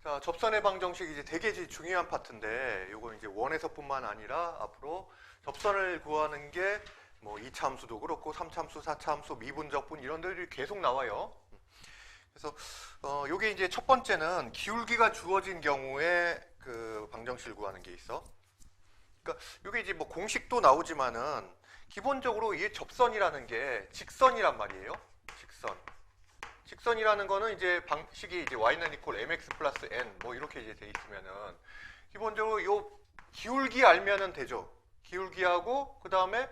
자, 접선의 방정식이 이제 되게 이제 중요한 파트인데, 요건 이제 원에서뿐만 아니라 앞으로 접선을 구하는 게 뭐 2차함수도 그렇고 3차함수, 4차함수, 미분적분 이런 데들이 계속 나와요. 그래서 요게 이제 첫 번째는 기울기가 주어진 경우에 그 방정식을 구하는 게 있어. 그러니까 요게 이제 뭐 공식도 나오지만은 기본적으로 이 접선이라는 게 직선이란 말이에요. 직선. 직선이라는 거는 이제 방식이 이제 y는 equal mx 플러스 n 뭐 이렇게 이제 돼 있으면은 기본적으로 요 기울기 알면은 되죠. 기울기하고 그 다음에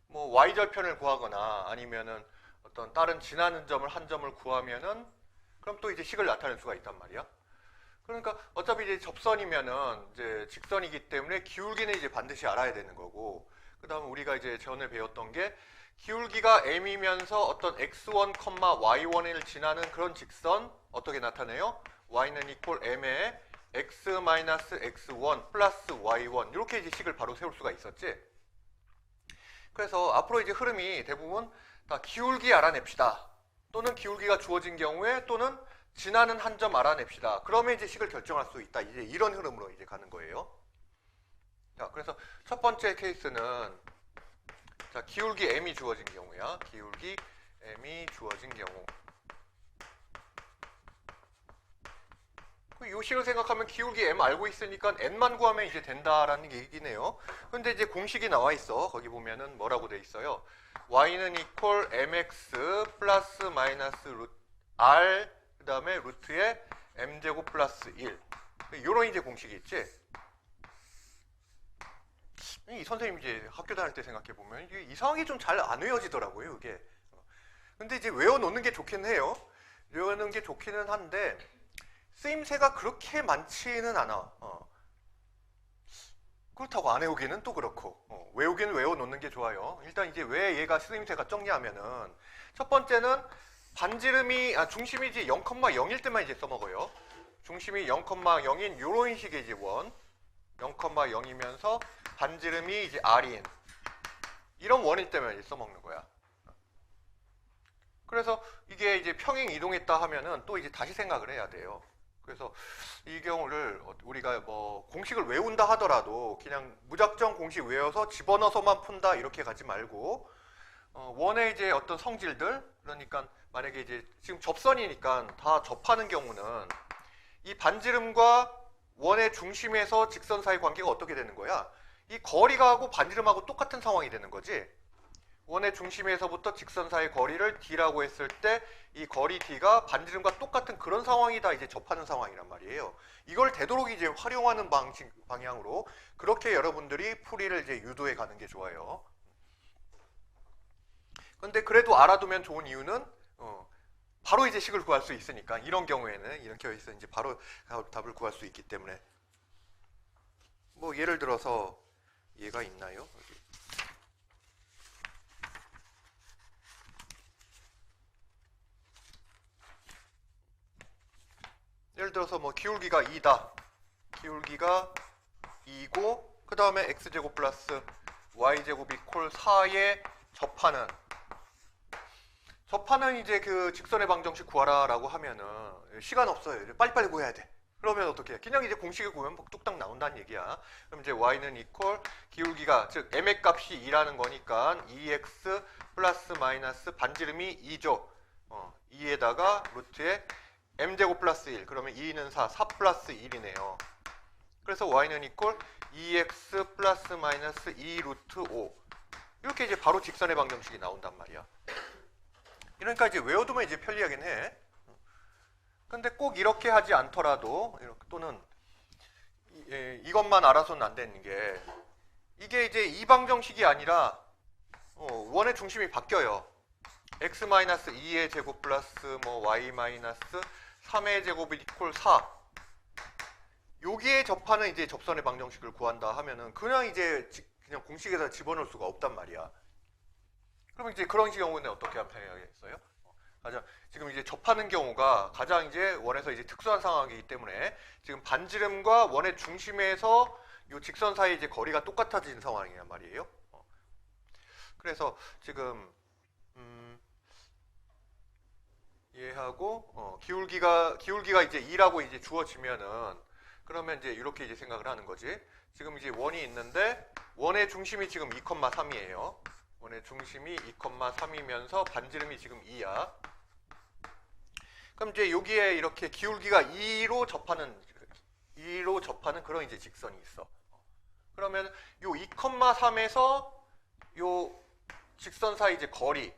뭐 y절편을 구하거나 아니면은 어떤 다른 지나는 점을 한 점을 구하면은 그럼 또 이제 식을 나타낼 수가 있단 말이야. 그러니까 어차피 이제 접선이면은 이제 직선이기 때문에 기울기는 이제 반드시 알아야 되는 거고, 그 다음에 우리가 이제 전에 배웠던 게 기울기가 m이면서 어떤 x1, y1을 지나는 그런 직선 어떻게 나타내요? y는 equal m에 x-x1 플러스 y1 이렇게 이제 식을 바로 세울 수가 있었지. 그래서 앞으로 이제 흐름이 대부분 다 기울기 알아냅시다. 또는 기울기가 주어진 경우에 또는 지나는 한 점 알아냅시다. 그러면 이제 식을 결정할 수 있다. 이제 이런 흐름으로 이제 가는 거예요. 자, 그래서 첫 번째 케이스는 자, 기울기 m이 주어진 경우야. 기울기 m이 주어진 경우. 이 식을 생각하면 기울기 m 알고 있으니까 n만 구하면 이제 된다라는 얘기네요. 근데 이제 공식이 나와 있어. 거기 보면은 뭐라고 돼 있어요? y는 equal mx 플러스 마이너스 루트 r 그 다음에 루트에 m제곱 플러스 1 요런 이제 공식이 있지. 이 선생님 이제 학교 다닐 때 생각해 보면 이게 이상하게 좀 잘 안 외워지더라고요, 이게. 근데 이제 외워놓는 게 좋긴 해요. 외워놓는 게 좋기는 한데 쓰임새가 그렇게 많지는 않아. 그렇다고 안 외우기는 또 그렇고. 외우기는 외워놓는 게 좋아요. 일단 이제 왜 얘가 쓰임새가 적냐면은 첫 번째는 반지름이 중심이 이제 0,0일 때만 이제 써먹어요. 중심이 0,0인 요런 식의 이제 원 0,0이면서 반지름이 이제 r인 이런 원일 때만 이제 써먹는 거야. 그래서 이게 이제 평행 이동했다 하면은 또 이제 다시 생각을 해야 돼요. 그래서 이 경우를 우리가 뭐 공식을 외운다 하더라도 그냥 무작정 공식 외워서 집어넣어서만 푼다 이렇게 가지 말고 원의 이제 어떤 성질들 그러니까 만약에 이제 지금 접선이니까 다 접하는 경우는 이 반지름과 원의 중심에서 직선 사이 관계가 어떻게 되는 거야? 이 거리가 하고 반지름하고 똑같은 상황이 되는 거지. 원의 중심에서부터 직선 사이 거리를 d라고 했을 때 이 거리 d가 반지름과 똑같은 그런 상황이다 이제 접하는 상황이란 말이에요. 이걸 되도록 이제 활용하는 방향으로 그렇게 여러분들이 풀이를 이제 유도해 가는 게 좋아요. 근데 그래도 알아두면 좋은 이유는 바로 이제 식을 구할 수 있으니까 이런 경우에는 이렇게 해서 이제 바로 답을 구할 수 있기 때문에 뭐 예를 들어서 얘가 있나요? 여기. 예를 들어서 뭐 기울기가 2다. 기울기가 2고 그 다음에 x제곱 플러스 y제곱 이퀄 4에 접하는 이제 그 직선의 방정식 구하라라고 하면은 시간 없어요. 빨리빨리 구해야 돼. 그러면 어떻게 해? 그냥 이제 공식을 구하면 뚝딱 나온다는 얘기야. 그럼 이제 y는 이퀄 기울기가 즉 m의 값이 2라는 거니까 2x 플러스 마이너스 반지름이 2죠. 2에다가 루트에 m제곱 플러스 1 그러면 2는 4 플러스 1이네요. 그래서 y는 이퀄 2x 플러스 마이너스 2 루트 5 이렇게 이제 바로 직선의 방정식이 나온단 말이야. 그러니까 이제 외워두면 이제 편리하긴 해. 근데 꼭 이렇게 하지 않더라도 또는 이것만 알아서는 안 되는 게 이게 이제 이 방정식이 아니라 원의 중심이 바뀌어요. x-2의 제곱 플러스 뭐 y-3의 제곱이 이퀄 4 여기에 접하는 이제 접선의 방정식을 구한다 하면은 그냥 이제 그냥 공식에다 집어넣을 수가 없단 말이야. 그러면 이제 그런 경우는 어떻게 하면 되겠어요? 가장 지금 이제 접하는 경우가 가장 이제 원에서 이제 특수한 상황이기 때문에 지금 반지름과 원의 중심에서 이 직선 사이 이제 거리가 똑같아진 상황이란 말이에요. 그래서 지금 얘하고 기울기가 이제 2라고 이제 주어지면은 그러면 이제 이렇게 이제 생각을 하는 거지. 지금 이제 원이 있는데 원의 중심이 지금 2,3이에요. 원의 중심이 2,3이면서 반지름이 지금 2야. 그럼 이제 여기에 이렇게 기울기가 2로 접하는 그런 이제 직선이 있어. 그러면 요 2,3에서 요 직선 사이 이제 거리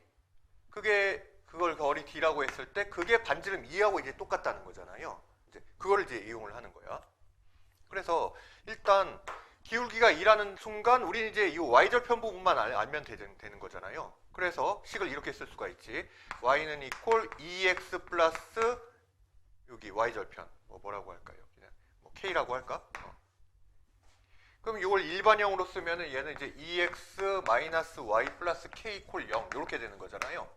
그걸 거리 D라고 했을 때 그게 반지름 2하고 이제 똑같다는 거잖아요. 이제 그걸 이제 이용을 하는 거야. 그래서 일단 기울기가 2라는 순간 우리는 이제 이 y절편 부분만 알면 되는 거잖아요. 그래서 식을 이렇게 쓸 수가 있지. y는 이퀄 2x 플러스 여기 y절편 뭐라고 할까요? 그냥 뭐 k라고 할까? 그럼 이걸 일반형으로 쓰면은 얘는 이제 2x 마이너스 y 플러스 k 이퀄 0 이렇게 되는 거잖아요.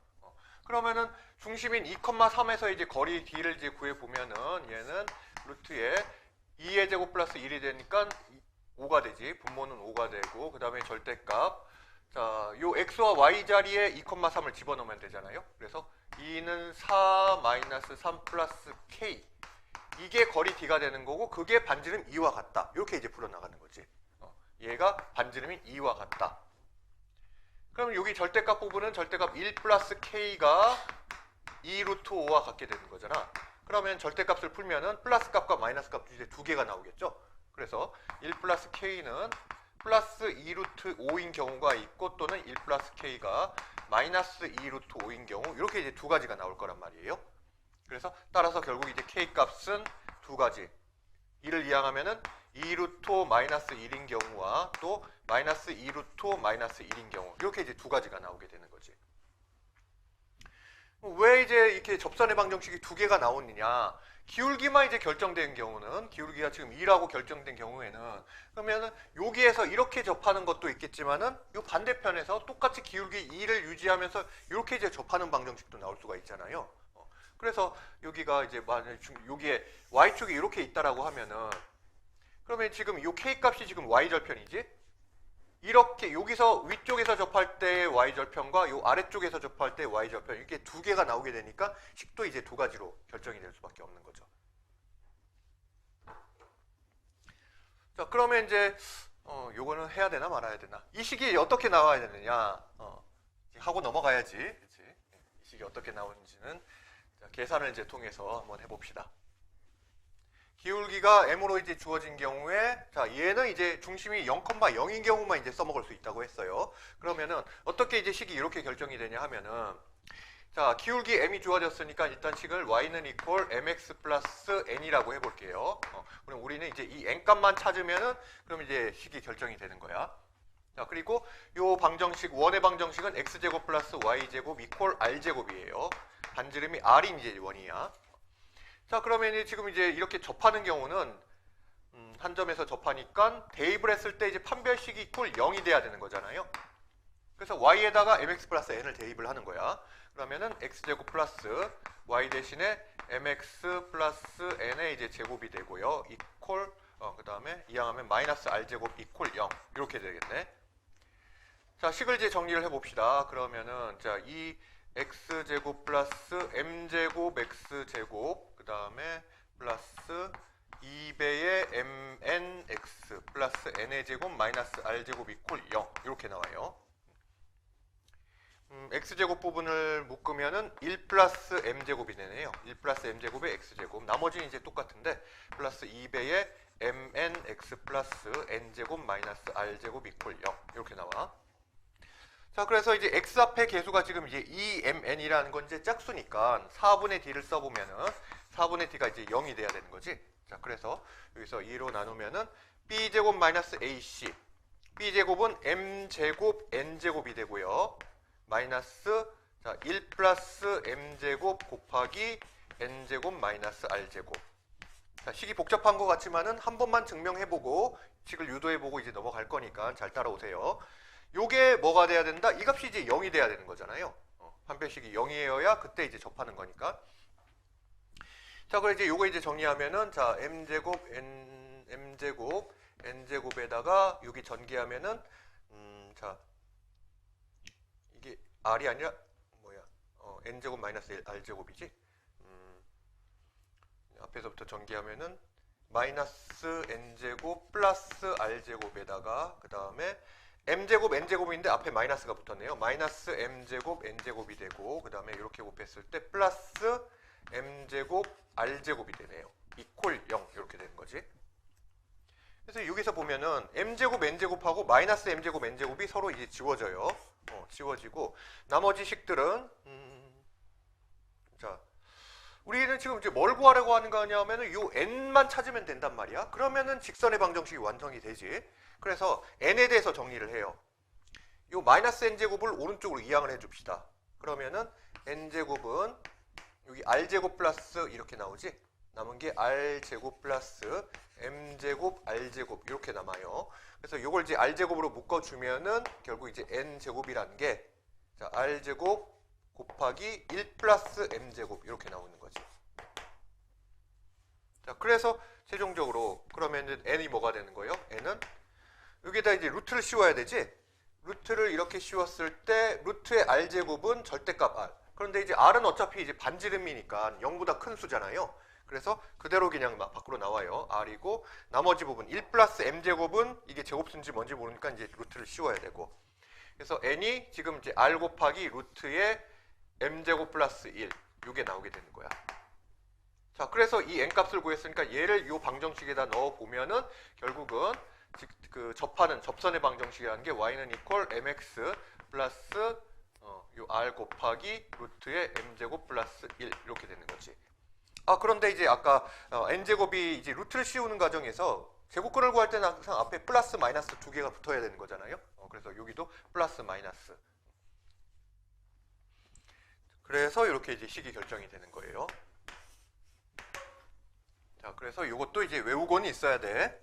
그러면은 중심인 2,3에서 이제 거리 d를 이제 구해 보면은 얘는 루트에 2의 제곱 플러스 1이 되니까 5가 되지. 분모는 5가 되고 그다음에 절대값. 자, 요 x와 y 자리에 2,3을 집어넣으면 되잖아요. 그래서 2는 4 마이너스 3 플러스 k. 이게 거리 d가 되는 거고 그게 반지름 2와 같다. 이렇게 이제 풀어나가는 거지. 얘가 반지름이 2와 같다. 그럼 여기 절대값 부분은 절대값 1 플러스 k가 2 루트 5와 같게 되는 거잖아. 그러면 절대값을 풀면은 플러스 값과 마이너스 값 이제 두 개가 나오겠죠. 그래서 1 플러스 k는 플러스 2 루트 5인 경우가 있고 또는 1 플러스 k가 마이너스 2 루트 5인 경우 이렇게 이제 두 가지가 나올 거란 말이에요. 그래서 따라서 결국 이제 k 값은 두 가지. 이를 이항하면은 2 루트 마이너스 1인 경우와 또 마이너스 2 루트 마이너스 1인 경우 이렇게 이제 두 가지가 나오게 되는 거지. 왜 이제 이렇게 접선의 방정식이 두 개가 나오느냐? 기울기만 이제 결정된 경우는 기울기가 지금 2라고 결정된 경우에는 그러면은 여기에서 이렇게 접하는 것도 있겠지만은 이 반대편에서 똑같이 기울기 2를 유지하면서 이렇게 이제 접하는 방정식도 나올 수가 있잖아요. 그래서 여기가 이제 만약 여기에 y축이 이렇게 있다라고 하면은 그러면 지금 이 k 값이 지금 y절편이지? 이렇게 여기서 위쪽에서 접할 때 y절편과 이 아래쪽에서 접할 때 y절편 이렇게 두 개가 나오게 되니까 식도 이제 두 가지로 결정이 될 수밖에 없는 거죠. 자, 그러면 이제 요거는 해야 되나 말아야 되나? 이 식이 어떻게 나와야 되느냐? 하고 넘어가야지. 그치? 이 식이 어떻게 나오는지는 계산을 이제 통해서 한번 해봅시다. 기울기가 m으로 이제 주어진 경우에 자 얘는 이제 중심이 0,0인 경우만 이제 써먹을 수 있다고 했어요. 그러면은 어떻게 이제 식이 이렇게 결정이 되냐 하면은 자 기울기 m이 주어졌으니까 일단 식을 y는 이퀄 mx 플러스 n이라고 해볼게요. 그럼 우리는 이제 이 n 값만 찾으면은 그럼 이제 식이 결정이 되는 거야. 자 그리고 요 방정식 원의 방정식은 x제곱 플러스 y제곱 이퀄 r제곱이에요. 반지름이 r이 이제 원이야. 자 그러면 지금 이제 이렇게 접하는 경우는 한 점에서 접하니까 대입을 했을 때 이제 판별식이 이퀄 0이 돼야 되는 거잖아요. 그래서 y에다가 mx 플러스 n을 대입을 하는 거야. 그러면은 x제곱 플러스 y 대신에 mx 플러스 n의 이제 제곱이 되고요. 이퀄 그 다음에 이항하면 마이너스 r제곱 이퀄 0 이렇게 되겠네. 자 식을 이제 정리를 해봅시다. 그러면은 자 이 x제곱 플러스 m제곱 x제곱 그 다음에 플러스 2배의 mnx 플러스 n의 제곱 마이너스 r제곱 이퀄 0 이렇게 나와요. x제곱 부분을 묶으면은 1 플러스 m제곱이 되네요. 1 플러스 m제곱의 x제곱 나머지는 이제 똑같은데 플러스 2배의 mnx 플러스 n제곱 마이너스 r제곱 이퀄 0 이렇게 나와. 자 그래서 이제 x 앞에 개수가 지금 이제 2mn이라는 건 이제 짝수니까 4분의 d를 써보면은 4분의 d가 이제 0이 돼야 되는 거지. 자 그래서 여기서 2로 나누면은 b제곱 마이너스 ac b제곱은 m제곱 n제곱이 되고요. 마이너스 자 1 플러스 m제곱 곱하기 n제곱 마이너스 r제곱. 자 식이 복잡한 것 같지만은 한 번만 증명해보고 식을 유도해보고 이제 넘어갈 거니까 잘 따라오세요. 요게 뭐가 돼야 된다? 이 값이 이제 0이 돼야 되는 거잖아요. 판별식이 0이어야 그때 이제 접하는 거니까. 자, 그래 이제 요거 이제 정리하면은 자 m제곱 n제곱에다가 여기 전개하면은 자 이게 r이 아니라 뭐야? n제곱 마이너스 r제곱이지. 앞에서부터 전개하면은 마이너스 n제곱 플러스 r제곱에다가 그 다음에 m제곱 n제곱인데 앞에 마이너스가 붙었네요. 마이너스 m제곱 n제곱이 되고 그 다음에 이렇게 곱했을 때 플러스 m제곱 r제곱이 되네요. 이퀄 0 이렇게 되는 거지. 그래서 여기서 보면은 m제곱 n제곱하고 마이너스 m제곱 n제곱이 서로 이제 지워져요. 지워지고 나머지 식들은 자 우리는 지금 이제 뭘 구하려고 하는 거냐면은 요 n만 찾으면 된단 말이야. 그러면은 직선의 방정식이 완성이 되지. 그래서 n에 대해서 정리를 해요. 요 마이너스 n제곱을 오른쪽으로 이항을 해줍시다. 그러면은 n제곱은 여기 r제곱 플러스 이렇게 나오지. 남은 게 r제곱 플러스 m제곱 r제곱 이렇게 남아요. 그래서 요걸 이제 r제곱으로 묶어주면은 결국 이제 n제곱이라는 게 자, r제곱 곱하기 1 플러스 m제곱 이렇게 나오는 거지. 자, 그래서 최종적으로 그러면 n이 뭐가 되는 거예요? n은 여기에다 이제 루트를 씌워야 되지. 루트를 이렇게 씌웠을 때 루트의 r제곱은 절대값 r. 그런데 이제 r은 어차피 이제 반지름이니까 0보다 큰 수잖아요. 그래서 그대로 그냥 막 밖으로 나와요. r이고 나머지 부분 1 플러스 m제곱은 이게 제곱수인지 뭔지 모르니까 이제 루트를 씌워야 되고. 그래서 n이 지금 이제 r 곱하기 루트의 m제곱 플러스 1 이게 나오게 되는 거야. 자, 그래서 이 n값을 구했으니까 얘를 이 방정식에다 넣어 보면은 결국은 그 접하는 접선의 방정식이라는 게 y는 equal mx 플러스 요 r 곱하기 루트의 m제곱 플러스 1 이렇게 되는 거지. 아, 그런데 이제 아까 n제곱이 이제 루트를 씌우는 과정에서 제곱근을 구할 때는 항상 앞에 플러스 마이너스 두 개가 붙어야 되는 거잖아요. 그래서 여기도 플러스 마이너스. 그래서 이렇게 이제 식이 결정이 되는 거예요. 자, 그래서 이것도 이제 외우고는 있어야 돼.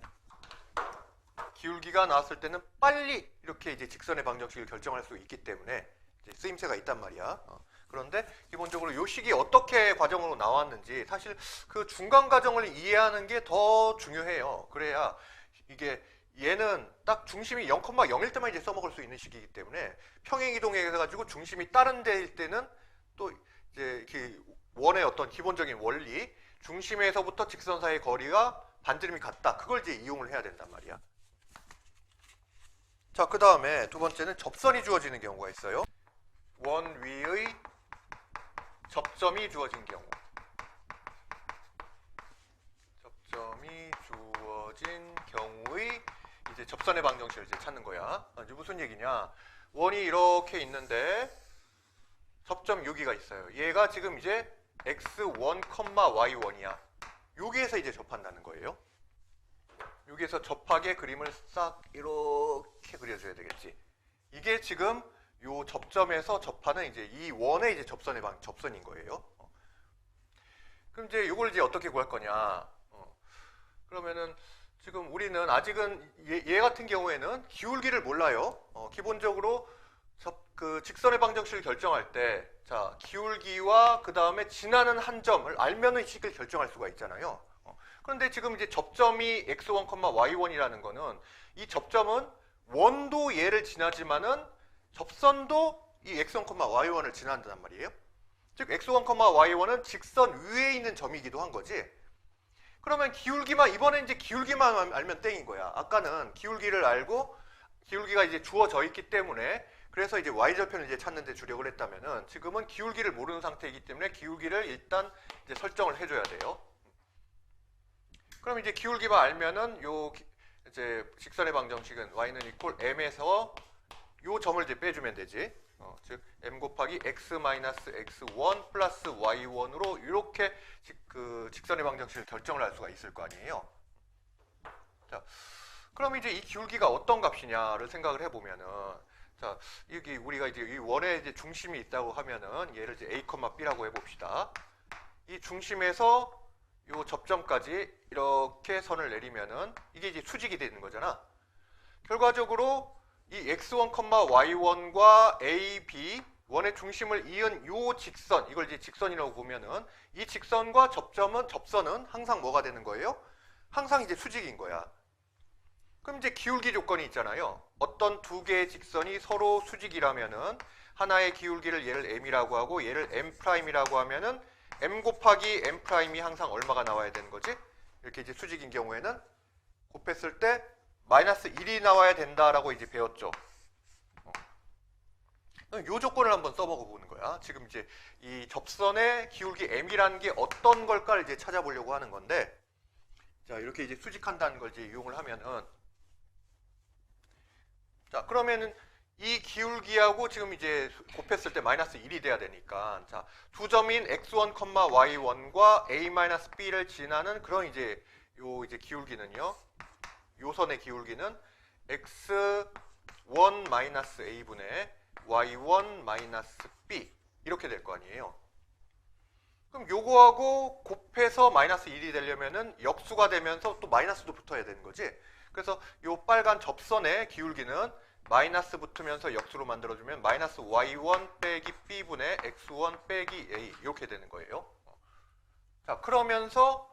기울기가 나왔을 때는 빨리 이렇게 이제 직선의 방정식을 결정할 수 있기 때문에 이제 쓰임새가 있단 말이야. 그런데 기본적으로 이 식이 어떻게 과정으로 나왔는지 사실 그 중간 과정을 이해하는 게 더 중요해요. 그래야 이게 얘는 딱 중심이 0,0일 때만 이제 써먹을 수 있는 식이기 때문에 평행이동해가지고 중심이 다른 데일 때는 또 이제 원의 어떤 기본적인 원리, 중심에서부터 직선 사이의 거리가 반지름이 같다. 그걸 이제 이용을 해야 된단 말이야. 자, 그 다음에 두 번째는 접선이 주어지는 경우가 있어요. 원 위의 접점이 주어진 경우. 접점이 주어진 경우의 이제 접선의 방정식을 이제 찾는 거야. 이제 무슨 얘기냐? 원이 이렇게 있는데 접점 여기가 있어요. 얘가 지금 이제 x1, y1이야. 여기에서 이제 접한다는 거예요. 여기에서 접하게 그림을 싹 이렇게 그려줘야 되겠지. 이게 지금 요 접점에서 접하는 이제 이 원의 이제 접선인 거예요. 그럼 이제 이걸 이제 어떻게 구할 거냐? 그러면은 지금 우리는 아직은 얘 같은 경우에는 기울기를 몰라요. 기본적으로 그 직선의 방정식을 결정할 때, 자, 기울기와 그 다음에 지나는 한 점을 알면은 식을 결정할 수가 있잖아요. 그런데 지금 이제 접점이 x1, y1이라는 거는 이 접점은 원도 얘를 지나지만은 접선도 이 x1, y1을 지난단 말이에요. 즉 x1, y1은 직선 위에 있는 점이기도 한 거지. 그러면 기울기만 이번엔 이제 기울기만 알면 땡인 거야. 아까는 기울기를 알고 기울기가 이제 주어져 있기 때문에 그래서 이제 y절편을 이제 찾는데 주력을 했다면은 지금은 기울기를 모르는 상태이기 때문에 기울기를 일단 이제 설정을 해줘야 돼요. 그럼 이제 기울기만 알면은 요 이제 직선의 방정식은 y는 equal m에서 요 점을 이제 빼주면 되지. 즉 m 곱하기 x 마이너스 x1 플러스 y1으로 이렇게 그 직선의 방정식을 결정을 할 수가 있을 거 아니에요. 자, 그럼 이제 이 기울기가 어떤 값이냐를 생각을 해보면은, 자, 여기 우리가 이제 이 원에 이제 중심이 있다고 하면은 얘를 이제 a, b라고 해봅시다. 이 중심에서 요 접점까지 이렇게 선을 내리면은 이게 이제 수직이 되는 거잖아. 결과적으로 이 x1, y1과 a, b 원의 중심을 이은 요 직선, 이걸 이제 직선이라고 보면은 이 직선과 접선은 항상 뭐가 되는 거예요? 항상 이제 수직인 거야. 그럼 이제 기울기 조건이 있잖아요. 어떤 두 개의 직선이 서로 수직이라면은 하나의 기울기를 얘를 m이라고 하고 얘를 m'이라고 하면은 m 곱하기 m 프라임이 항상 얼마가 나와야 되는 거지? 이렇게 이제 수직인 경우에는 곱했을 때 마이너스 1이 나와야 된다라고 이제 배웠죠. 이 조건을 한번 써보고 보는 거야. 지금 이제 이 접선의 기울기 m이라는 게 어떤 걸까를 이제 찾아보려고 하는 건데, 자 이렇게 이제 수직한다는 걸 이제 이용을 하면은, 자 그러면은 이 기울기하고 지금 이제 곱했을 때 마이너스 1이 돼야 되니까, 자 두 점인 x1, y1과 a-b를 지나는 그런 이제 요 이제 기울기는요, 요 선의 기울기는 x1-a분의 y1-b 이렇게 될 거 아니에요. 그럼 요거하고 곱해서 마이너스 1이 되려면은 역수가 되면서 또 마이너스도 붙어야 되는 거지. 그래서 요 빨간 접선의 기울기는 마이너스 붙으면서 역수로 만들어주면 마이너스 y1 빼기 b분의 x1 빼기 a 이렇게 되는 거예요. 자 그러면서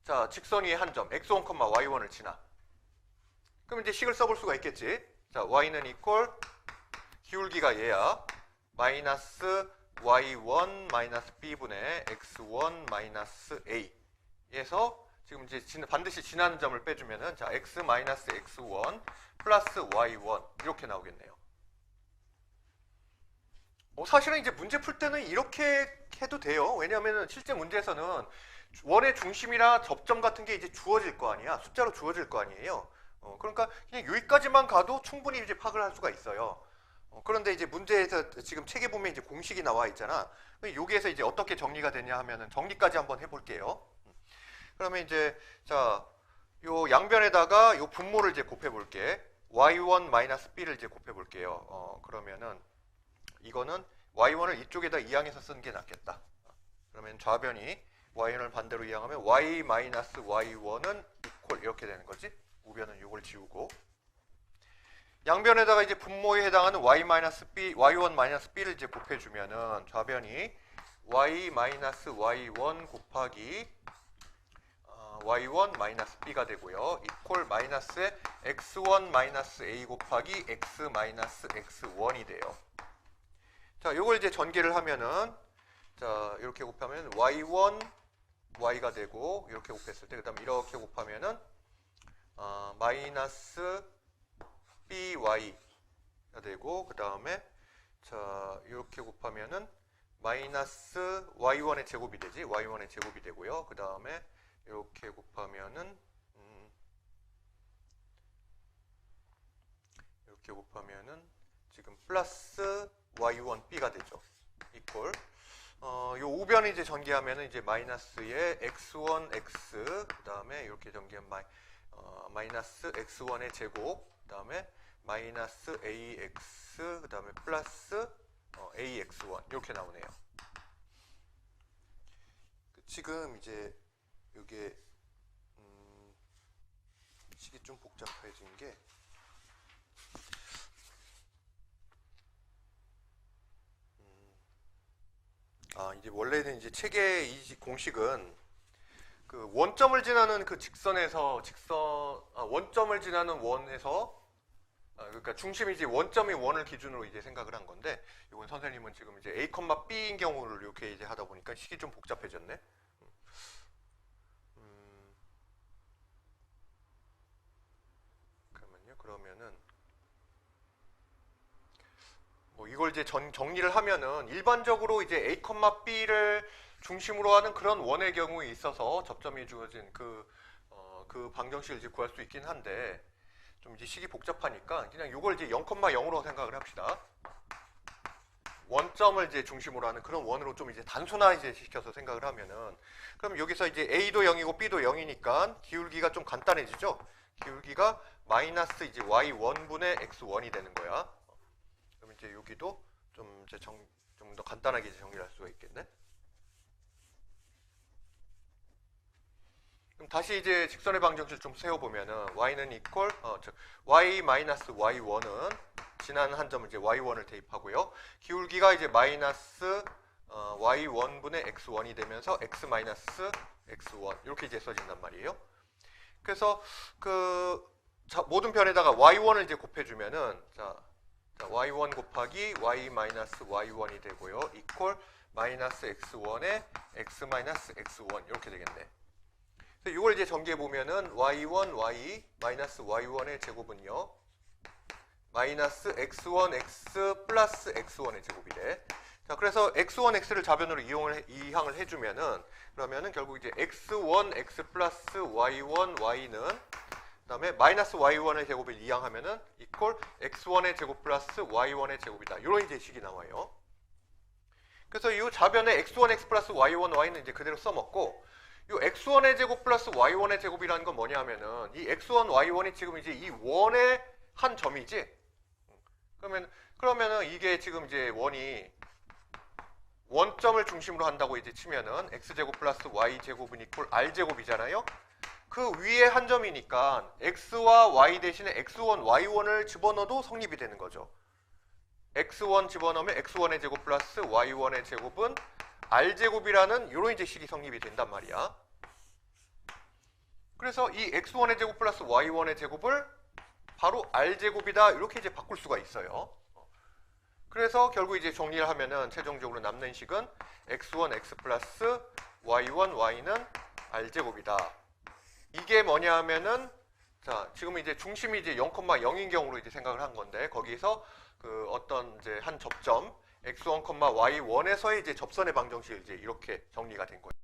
자 직선 위의 한 점 x1, y1을 지나. 그럼 이제 식을 써볼 수가 있겠지. 자 y는 이퀄 기울기가 얘야. 마이너스 y1 마이너스 b분의 x1 마이너스 a에서 지금 이제 반드시 지나는 점을 빼주면은 자 x 마이너스 x1 플러스 y1 이렇게 나오겠네요. 사실은 이제 문제 풀 때는 이렇게 해도 돼요. 왜냐하면 실제 문제에서는 원의 중심이나 접점 같은 게 이제 주어질 거 아니야. 숫자로 주어질 거 아니에요. 그러니까 그냥 여기까지만 가도 충분히 이제 파악을 할 수가 있어요. 그런데 이제 문제에서 지금 책에 보면 이제 공식이 나와 있잖아. 여기에서 이제 어떻게 정리가 되냐 하면은 정리까지 한번 해볼게요. 그러면 이제 자 요 양변에다가 요 분모를 이제 곱해 볼게. y1 마이너스 b를 이제 곱해 볼게요. 그러면은 이거는 y1을 이쪽에다 이항해서 쓰는 게 낫겠다. 그러면 좌변이 y1을 반대로 이항하면 y 마이너스 y1은 이퀄 이렇게 되는 거지. 우변은 요걸 지우고 양변에다가 이제 분모에 해당하는 y-b, y1-b를 이제 곱해주면은 좌변이 y-y1 곱하기 y1-b가 되고요. 이퀄 마이너스에 x1-a 곱하기 x-x1이 돼요. 자, 요걸 이제 전개를 하면은 자, 이렇게 곱하면 y1 y가 되고 이렇게 곱했을 때 그다음에 이렇게 곱하면은 마이너스 by가 되고 그 다음에 자 이렇게 곱하면은 마이너스 y1의 제곱이 되지. y1의 제곱이 되고요. 그 다음에 이렇게 곱하면은 이렇게 곱하면은 지금 플러스 y1b가 되죠. 이퀄 요 우변을 이제 전개하면은 이제 마이너스의 x1x 그 다음에 이렇게 전개하면 마이너스 x1의 제곱 그 다음에 마이너스 ax 그 다음에 플러스 ax1 이렇게 나오네요. 지금 이제 이게 식이 좀 복잡해진 게 이제 원래는 이제 책의 이 공식은 그 원점을 지나는 그 직선에서 원점을 지나는 원에서 그러니까 중심이 이제 원점이 원을 기준으로 이제 생각을 한 건데 이건 선생님은 지금 이제 a, b인 경우를 이렇게 이제 하다 보니까 식이 좀 복잡해졌네. 그러면은 뭐 이걸 이제 정리를 하면은 일반적으로 이제 a, b를 중심으로 하는 그런 원의 경우에 있어서 접점이 주어진 그 방정식을 이제 구할 수 있긴 한데 좀 이제 식이 복잡하니까 그냥 이걸 이제 0,0으로 생각을 합시다. 원점을 이제 중심으로 하는 그런 원으로 좀 이제 단순화 이제 시켜서 생각을 하면은 그럼 여기서 이제 a도 0이고 b도 0이니까 기울기가 좀 간단해지죠. 기울기가 마이너스 이제 y1분의 x1이 되는 거야. 그럼 이제 여기도 좀 이제 좀 더 간단하게 이제 정리할 수가 있겠네. 그럼 다시 이제 직선의 방정식을 좀 세워보면은 y는 이퀄 즉 y 마이너스 y1은 지나는 한 점을 이제 y1을 대입하고요. 기울기가 이제 마이너스 y1분의 x1이 되면서 x 마이너스 x1 이렇게 이제 써진단 말이에요. 그래서 모든 변에다가 y1을 이제 곱해주면은 자 y1 곱하기 y 마이너스 y1이 되고요. 이퀄 마이너스 x1에 x 마이너스 x1 이렇게 되겠네. 그래서 이걸 이제 전개해 보면은 y1 y 마이너스 y1의 제곱은요 마이너스 x1 x 플러스 x1의 제곱이 돼. 자, 그래서 x1 x를 좌변으로 이항을 해주면은 그러면은 결국 이제 x1 x 플러스 y1 y는 그다음에 마이너스 y1의 제곱을 이항하면은 이퀄 x1의 제곱 플러스 y1의 제곱이다. 이런 이제 식이 나와요. 그래서 이 좌변에 x1 x 플러스 y1 y는 이제 그대로 써먹고 이 x1의 제곱 플러스 y1의 제곱이라는 건 뭐냐면은 이 x1 y1이 지금 이제 이 원의 한 점이지. 그러면은 이게 지금 이제 원이 원점을 중심으로 한다고 이제 치면은 x제곱 플러스 y제곱은 이퀄 r제곱이잖아요. 그 위에 한 점이니까 x와 y 대신에 x1, y1을 집어넣어도 성립이 되는 거죠. x1 집어넣으면 x1의 제곱 플러스 y1의 제곱은 r제곱이라는 이런 이제 식이 성립이 된단 말이야. 그래서 이 x1의 제곱 플러스 y1의 제곱을 바로 r제곱이다 이렇게 이제 바꿀 수가 있어요. 그래서 결국 이제 정리를 하면은 최종적으로 남는 식은 x1 x 플러스 y1 y는 r제곱이다. 이게 뭐냐 하면은 자, 지금 이제 중심이 이제 0,0인 경우로 이제 생각을 한 건데 거기서 그 어떤 이제 한 접점 x1, y1에서의 이제 접선의 방정식이 이제 이렇게 정리가 된 거예요.